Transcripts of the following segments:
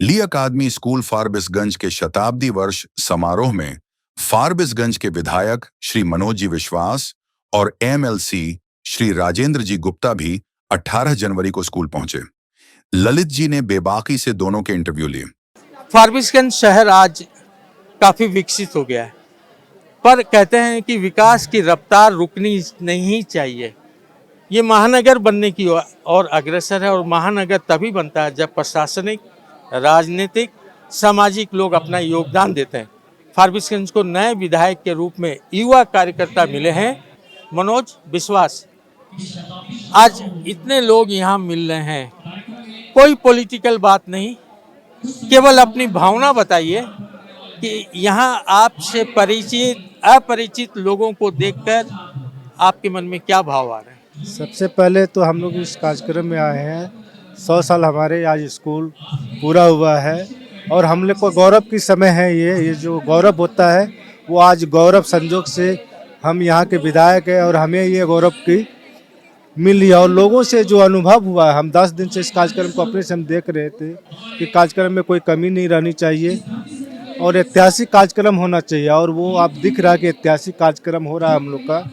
ली अकादमी school Forbesganj के शताब्दी वर्ष समारोह में फारबिसगंज के विधायक श्री मनोज जी विश्वास और एमएलसी श्री राजेंद्र जी गुप्ता भी 18 जनवरी को स्कूल पहुंचे। ललित जी ने बेबाकी से दोनों के इंटरव्यू लिए। फारबिसगंज शहर आज काफी विकसित हो गया है, पर कहते हैं कि विकास की रफ्तार रुकनी नहीं चाहिए। ये महानगर बनने की ओर अग्रसर है और महानगर तभी बनता है जब प्रशासनिक, राजनीतिक, सामाजिक लोग अपना योगदान देते हैं। फारबिसगंज को नए विधायक के रूप में युवा कार्यकर्ता मिले हैं मनोज विश्वास। आज इतने लोग यहाँ मिल रहे हैं, कोई पॉलिटिकल बात नहीं, केवल अपनी भावना बताइए कि यहाँ आपसे परिचित अपरिचित लोगों को देखकर आपके मन में क्या भाव आ रहे हैं? सबसे पहले तो हम लोग इस कार्यक्रम में आए हैं, 100 साल हमारे आज स्कूल पूरा हुआ है और हम लोग को गौरव की समय है। ये जो गौरव होता है वो आज गौरव संजोग से हम यहाँ के विधायक हैं और हमें ये गौरव की मिली। और लोगों से जो अनुभव हुआ है, हम 10 दिन से इस कार्यक्रम को अपने से हम देख रहे थे कि कार्यक्रम में कोई कमी नहीं रहनी चाहिए और ऐतिहासिक कार्यक्रम होना चाहिए, और वो आप दिख रहा है कि ऐतिहासिक कार्यक्रम हो रहा है हम लोग का।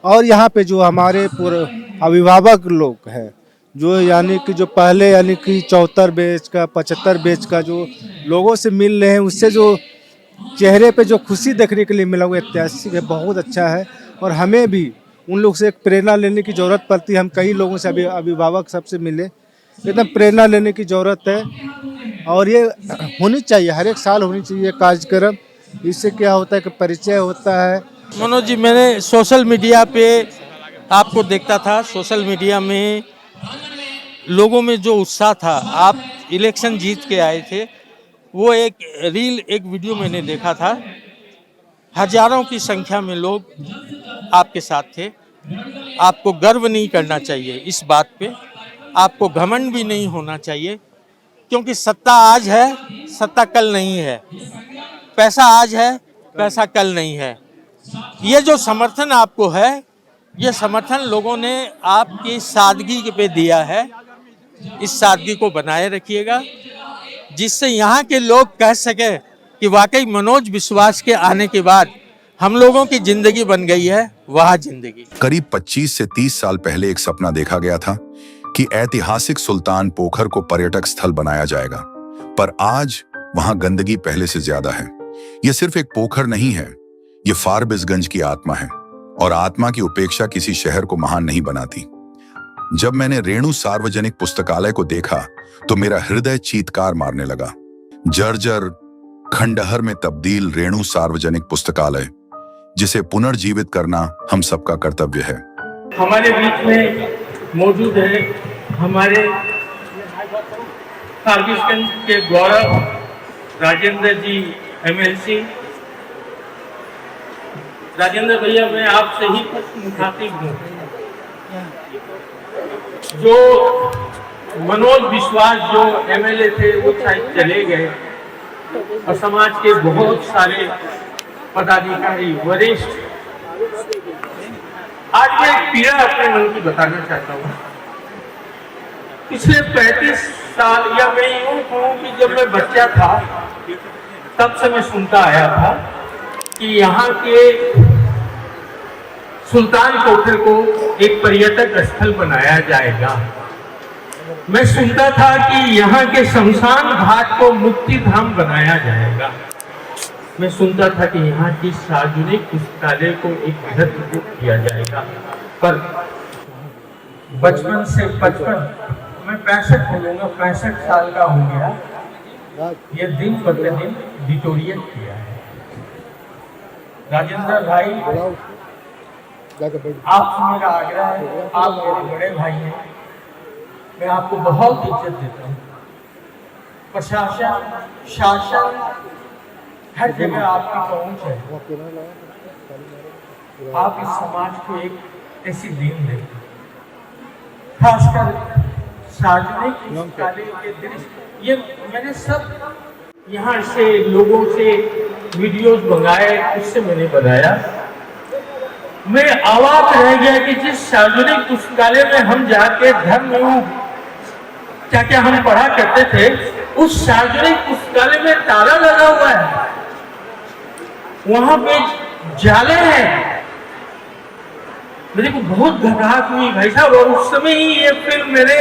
और यहाँ पे जो हमारे पूरे अभिभावक लोग हैं, जो यानी कि जो पहले यानी कि 74 बैच का 75 बैच का जो लोगों से मिल रहे हैं, उससे जो चेहरे पे जो खुशी देखने के लिए मिला वो ऐतिहासिक है, बहुत अच्छा है। और हमें भी उन लोग से एक प्रेरणा लेने की ज़रूरत पड़ती है। हम कई लोगों से अभिभावक सबसे मिले, एकदम प्रेरणा लेने की ज़रूरत है और ये होनी चाहिए, हर एक साल होनी चाहिए कार्यक्रम। इससे क्या होता है कि परिचय होता है। मनोज जी, मैंने सोशल मीडिया पे आपको देखता था, सोशल मीडिया में लोगों में जो उत्साह था, आप इलेक्शन जीत के आए थे, वो एक वीडियो मैंने देखा था। हजारों की संख्या में लोग आपके साथ थे। आपको गर्व नहीं करना चाहिए इस बात पे, आपको घमंड भी नहीं होना चाहिए, क्योंकि सत्ता आज है, सत्ता कल नहीं है। पैसा आज है, पैसा कल नहीं है। ये जो समर्थन आपको है, ये समर्थन लोगों ने आपकी सादगी पे दिया है। इस सादगी को बनाए रखिएगा, जिससे यहाँ के लोग कह सके कि वाकई मनोज विश्वास के आने के बाद हम लोगों की जिंदगी बन गई है वह जिंदगी। करीब 25 से 30 साल पहले एक सपना देखा गया था कि ऐतिहासिक सुल्तान पोखर को पर्यटक स्थल बनाया जाएगा, पर आज वहां गंदगी पहले से ज्यादा है। यह सिर्फ एक पोखर नहीं है, ये फारबिसगंज की आत्मा है, और आत्मा की उपेक्षा किसी शहर को महान नहीं बनाती। जब मैंने रेणु सार्वजनिक पुस्तकालय को देखा तो मेरा हृदय चीत्कार मारने लगा। जर्जर खंडहर में तब्दील रेणु सार्वजनिक पुस्तकालय, जिसे पुनर्जीवित करना हम सबका कर्तव्य है। हमारे बीच में मौजूद है हमारे फारबिसगंज के गौरव राजेंद्र जी एमएलसी। राजेंद्र भैया, मैं आपसे ही कुछ मुखातिब हूँ। जो मनोज विश्वास जो एमएलए थे वो शायद चले गए, और समाज के बहुत सारे पदाधिकारी वरिष्ठ, आज मैं एक पीड़ा अपने मन की बताना चाहता हूँ। पिछले 35 साल, या मैं यूँ कहूँ कि जब मैं बच्चा था तब से मैं सुनता आया था कि यहाँ के सुल्तान पोखर को एक पर्यटक स्थल बनाया जाएगा। मैं सुनता था कि यहाँ के शमशान घाट को मुक्ति धाम बनाया जाएगा। मैं सुनता था कि यहाँ की सार्वजनिक पुस्तकालय को एक वृहद रूप दिया जाएगा। पर बचपन से 55, मैं 65 बोलूँगा, 65 साल का हो गया, ये दिन प्रतिदिन डिटोरिएट किया है। राजेंद्र भाई, आपसे मेरा आग्रह है, आप मेरे बड़े भाई हैं, मैं आपको बहुत इज्जत देता हूँ। प्रशासन, शासन, हर जगह आपकी पहुंच है। आप इस समाज को एक ऐसी दीन दें, खासकर सार्वजनिक पुस्तकालय के दृश्य। ये मैंने सब यहाँ से लोगों से वीडियोस मंगाए, उससे मैंने बनाया। मैं अवाक रह गया कि जिस सार्वजनिक पुस्तकालय में हम जाके धर्म क्या क्या हम पढ़ा करते थे, उस सार्वजनिक पुस्तकालय में ताला लगा हुआ है, वहां पे जाले हैं। मेरे को बहुत घबराहट हुई भाई साहब, और उस समय ही ये फिल्म मैंने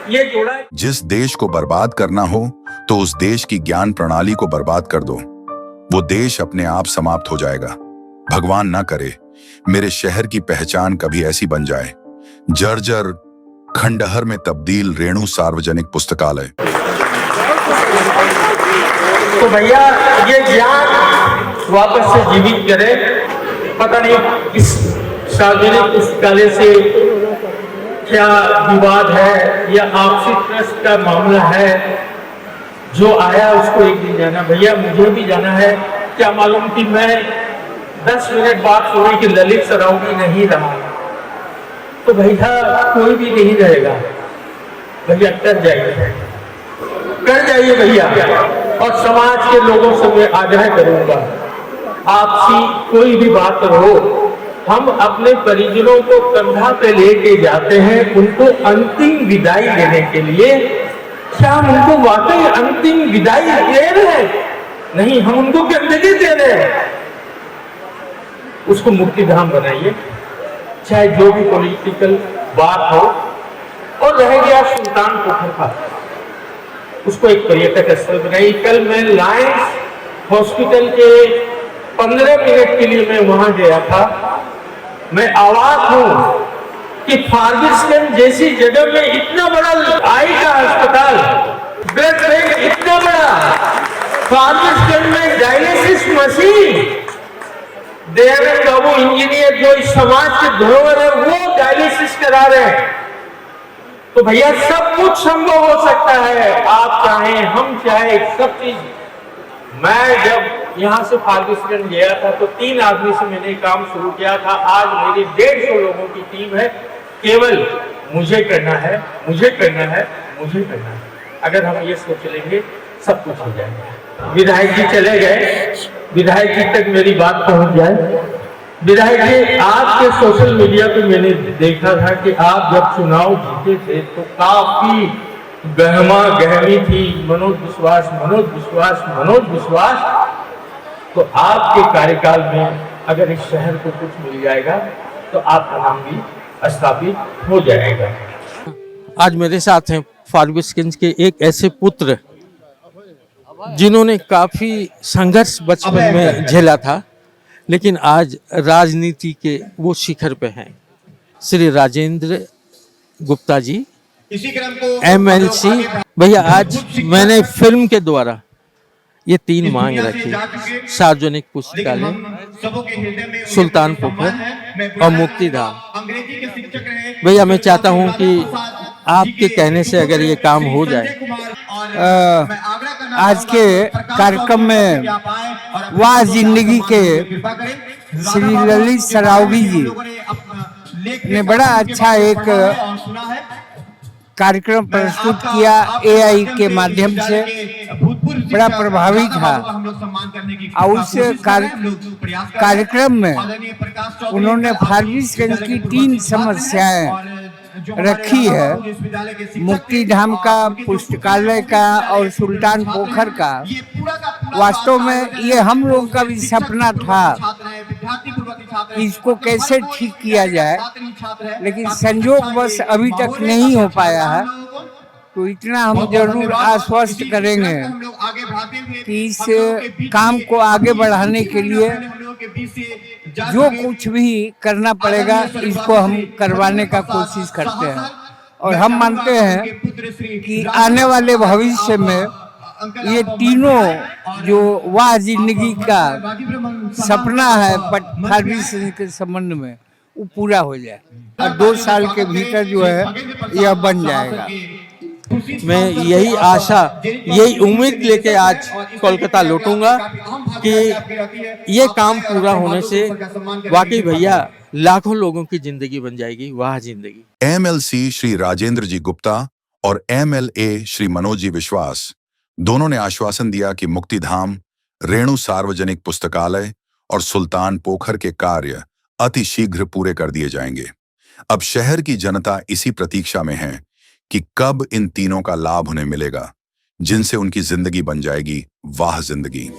ये जोड़ा। जिस देश को बर्बाद करना हो तो उस देश की ज्ञान प्रणाली को बर्बाद कर दो, वो देश अपने आप समाप्त हो जाएगा। भगवान ना करे मेरे शहर की पहचान कभी ऐसी बन जाए, जर्जर खंडहर में तब्दील रेणु सार्वजनिक पुस्तकालय। तो भैया ये ज्ञान वापस से जीवित करे। पता नहीं इस सार्वजनिक पुस्तकालय से क्या विवाद है या आपसी ट्रस्ट का मामला है, जो आया उसको एक दिन जाना। भैया मुझे भी जाना है, क्या मालूम कि मैं 10 मिनट बाद सोने की ललित सराउगी नहीं रहा, तो भैया कोई भी नहीं रहेगा। भैया कर जाइए भैया। और समाज के लोगों से मैं आग्रह करूंगा, आपसी कोई भी बात हो, हम अपने परिजनों को कंधा पे लेके जाते हैं उनको अंतिम विदाई देने के लिए। क्या हम उनको वाकई अंतिम विदाई दे रहे हैं? नहीं, हम उनको गंदगी दे रहे हैं। उसको मुक्तिधाम बनाइए, चाहे जो भी पॉलिटिकल बात हो। और रह गया सुल्तान पोखर का, उसको एक पर्यटक स्थल बनाइए। कल मैं लायंस हॉस्पिटल के 15 मिनट के लिए मैं वहां गया था। मैं अवाक हूं कि फारबिसगंज जैसी जगह में इतना बड़ा आई का अस्पताल, ब्लड बैंक इतना बड़ा, फारबिसगंज में डायलिसिस मशीन, दयानंद बाबू इंजीनियर जो इस समाज के धरोहर है वो डायलिसिस करा रहे हैं। तो भैया सब कुछ संभव हो सकता है, आप चाहें हम चाहे, सब चीज। मैं जब यहाँ से फारबिसगंज गया था तो 3 आदमी से मैंने काम शुरू किया था। आज मेरी 150 लोगों की टीम है। केवल मुझे करना है, मुझे करना है, मुझे करना है। अगर हम ये सोच लेंगे सब कुछ हो जाएगा। विधायक जी चले गए, विधायक जी तक मेरी बात पहुंच जाए। विधायक जी, आपके सोशल मीडिया पे मैंने देखा था कि आप जब चुनाव जीते थे तो काफी गहमा गहमी थी, मनोज विश्वास। तो आपके कार्यकाल में अगर इस शहर को कुछ मिल जाएगा तो आपका नाम भी स्थापित हो जाएगा। आज मेरे साथ हैं फारबिसगंज के एक ऐसे पुत्र जिन्होंने काफी संघर्ष बचपन में झेला था, लेकिन आज राजनीति के वो शिखर पे हैं। श्री राजेंद्र गुप्ता जी, MLC। भैया आज मैंने फिल्म के द्वारा ये 3 मांग रखी, सार्वजनिक पुस्तकालय, सुल्तान पोखर और मुक्तिधाम। भैया मैं चाहता हूं कि आपके कहने से अगर ये काम हो जाए। आज के कार्यक्रम में वाह जिंदगी के श्री ललित सरावगी जी ने बड़ा अच्छा एक कार्यक्रम प्रस्तुत किया AI के माध्यम से, बड़ा प्रभावी था। और उस कार्यक्रम में उन्होंने फारबिसगंज की 3 समस्याएं रखी है, मुक्तिधाम का, पुस्तकालय का और सुल्तान पोखर का। वास्तव में ये हम लोग का भी सपना था इसको कैसे ठीक किया जाए, लेकिन संजोग बस अभी तक नहीं हो पाया है। तो इतना हम जरूर आश्वस्त करेंगे कि इस काम को आगे बढ़ाने के लिए जो कुछ भी करना पड़ेगा इसको हम करवाने का कोशिश करते हैं। और हम मानते हैं कि आने वाले भविष्य में ये तीनों जो वाह जिंदगी का सपना है फारबिसगंज के संबंध में वो पूरा हो जाए और 2 साल के भीतर जो है यह बन जाएगा। मैं यही आशा, यही उम्मीद लेके आज कोलकाता लौटूंगा कि ये काम पूरा होने से वाकई भैया लाखों लोगों की जिंदगी बन जाएगी। वाह जिंदगी। MLC श्री राजेंद्र जी गुप्ता और MLA श्री मनोज जी विश्वास दोनों ने आश्वासन दिया कि मुक्तिधाम, रेणु सार्वजनिक पुस्तकालय और सुल्तान पोखर के कार्य अति शीघ्र पूरे कर दिए जाएंगे। अब शहर की जनता इसी प्रतीक्षा में है कि कब इन तीनों का लाभ उन्हें मिलेगा, जिनसे उनकी जिंदगी बन जाएगी वाह जिंदगी।